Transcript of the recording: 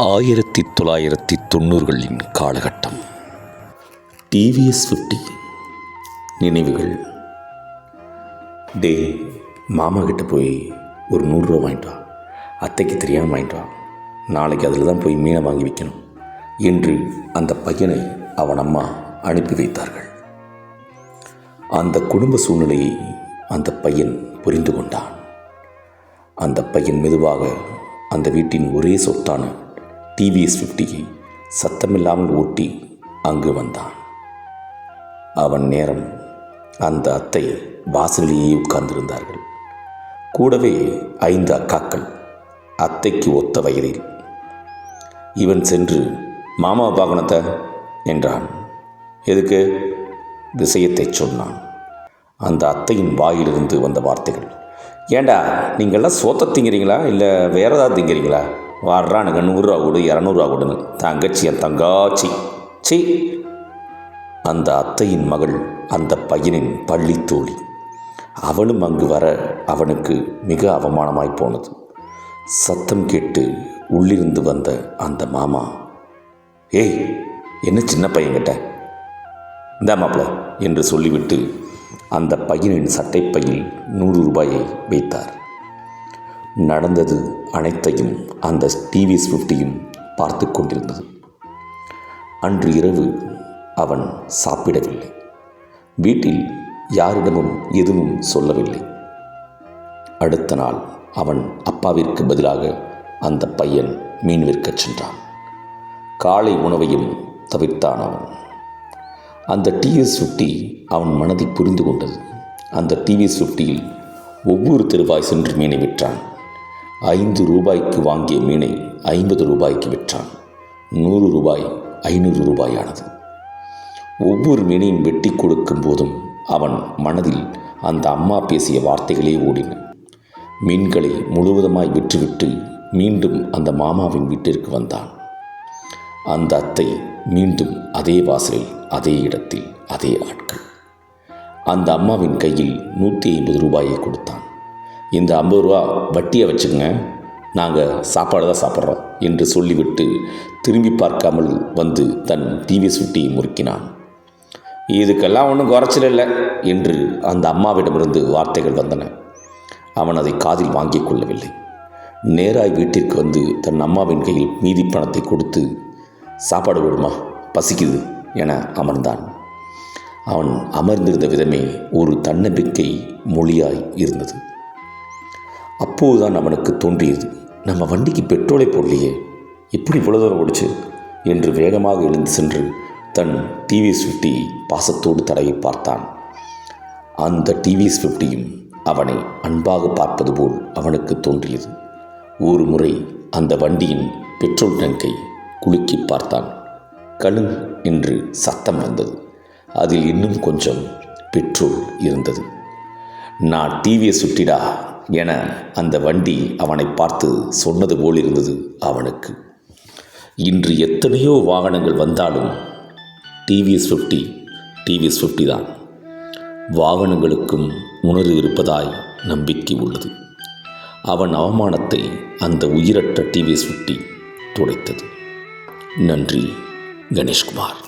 1990களின் காலகட்டம். டிவிஎஸ் 50 நினைவுகள். மாமா கிட்ட போய் ஒரு 100 ரூபா வாங்கிட்டு வா, அத்தைக்கு தெரியாமல் வாங்கிட்டு வா, நாளைக்கு அதில் தான் போய் மீனை வாங்கி வைக்கணும் என்று அந்த பையனை அவன் அம்மா அனுப்பி வைத்தார்கள். அந்த குடும்ப சூழ்நிலையை அந்த பையன் புரிந்து கொண்டான். அந்த பையன் மெதுவாக அந்த வீட்டின் ஒரே சொத்தான டிவிஎஸ் 50 சத்தமில்லாமல் ஓட்டி அங்கு வந்தான். அவன் நேரம் அந்த அத்தை வாசலிலேயே உட்கார்ந்திருந்தார்கள். கூடவே 5 அக்காக்கள், அத்தைக்கு ஒத்த வயதில். இவன் சென்று மாமாவை பார்க்கணத்த என்றான். எதுக்கு? விஷயத்தை சொன்னான். அந்த அத்தையின் வாயிலிருந்து வந்த வார்த்தைகள், ஏண்டா நீங்கள்லாம் சோத்த திங்கிறீங்களா இல்லை வேற ஏதாவது திங்கிறீங்களா? வாடுறானுங்க 100 ரூபா கொடு, 200 ரூபா கொடுன்னு. தங்கச்சி என் தங்காச்சி சி. அந்த அத்தையின் மகள் அந்த பையனின் பள்ளி தோழி. அவளும் அங்கு வர அவனுக்கு மிக அவமானமாய் போனது. சத்தம் கேட்டு உள்ளிருந்து வந்த அந்த மாமா, ஏய் என்ன சின்ன பையன்கிட்ட இந்தா மாப்பிள்ள என்று சொல்லிவிட்டு அந்த பையனின் சட்டைப்பையில் 100 ரூபாயை வைத்தார். நடந்தது அனைத்தையும் அந்த டிவிஎஸ் 50 பார்த்து கொண்டிருந்தது. அன்று இரவு அவன் சாப்பிடவில்லை. வீட்டில் யாரிடமும் எதுவும் சொல்லவில்லை. அடுத்த நாள் அவன் அப்பாவிற்கு பதிலாக அந்த பையன் மீன் விற்கச் சென்றான். காலை உணவையும் தவிர்த்தான் அவன். அந்த டிவிஎஸ் 50 அவன் மனதை புரிந்து கொண்டது. அந்த டிவிஎஸ் 50 ஒவ்வொரு தெருவாய் சென்று மீனை விற்றான். 5 ரூபாய்க்கு வாங்கிய மீனை 50 ரூபாய்க்கு விற்றான். 100 ரூபாய் 500 ரூபாயானது. ஒவ்வொரு மீனையும் வெட்டி கொடுக்கும் போதும் அவன் மனதில் அந்த அம்மா பேசிய வார்த்தைகளே ஓடின. மீன்களை முழுவதுமாய் விற்றுவிட்டு மீண்டும் அந்த மாமாவின் வீட்டிற்கு வந்தான். அந்த அத்தை மீண்டும் அதே வாசலில், அதே இடத்தில், அதே ஆட்கள். அந்த அம்மாவின் கையில் 150 ரூபாயை கொடுத்தான். இந்த 50 ரூபா வட்டியை வச்சுக்கங்க, நாங்கள் சாப்பாடு தான் சாப்பிட்றோம் என்று சொல்லிவிட்டு திரும்பி பார்க்காமல் வந்து தன் டிவிஎஸ் 50 முறுக்கினான். இதுக்கெல்லாம் ஒன்றும் குறைச்சல் இல்லை என்று அந்த அம்மாவிடமிருந்து வார்த்தைகள் வந்தன. அவன் அதை காதில் வாங்கிக் கொள்ளவில்லை. நேராய் வீட்டிற்கு வந்து தன் அம்மாவின் கையில் மீதி பணத்தை கொடுத்து, சாப்பாடு விடுமா, பசிக்குது என அமர்ந்தான். அவன் அமர்ந்திருந்த விதமே ஒரு தன்னம்பிக்கை மொழியாய் இருந்தது. அப்போதுதான் அவனுக்கு தோன்றியது, நம்ம வண்டிக்கு பெட்ரோலை போடலையே, எப்படி இவ்வளவு தூரம் ஓடிச்சு என்று வேகமாக எழுந்து சென்று தன் டிவிஎஸ் 50 பாசத்தோடு தடவி பார்த்தான். அந்த டிவிஎஸ் 50 அவனை அன்பாக பார்ப்பது போல் அவனுக்கு தோன்றியது. ஒரு முறை அந்த வண்டியின் பெட்ரோல் டங்கை குலுக்கி பார்த்தான். கணு என்று சத்தம் வந்தது. அதில் இன்னும் கொஞ்சம் பெட்ரோல் இருந்தது. நான் டிவிஎஸ் 50டா என அந்த வண்டி அவனை பார்த்து சொன்னது போல் இருந்தது அவனுக்கு. இன்று எத்தனையோ வாகனங்கள் வந்தாலும் டிவிஎஸ் 50 தான். வாகனங்களுக்கும் உணர்வு இருப்பதாய் நம்பிக்கை உள்ளது. அவன் அவமானத்தை அந்த உயிரற்ற டிவிஎஸ் 50 துடைத்தது. நன்றி, கணேஷ்குமார்.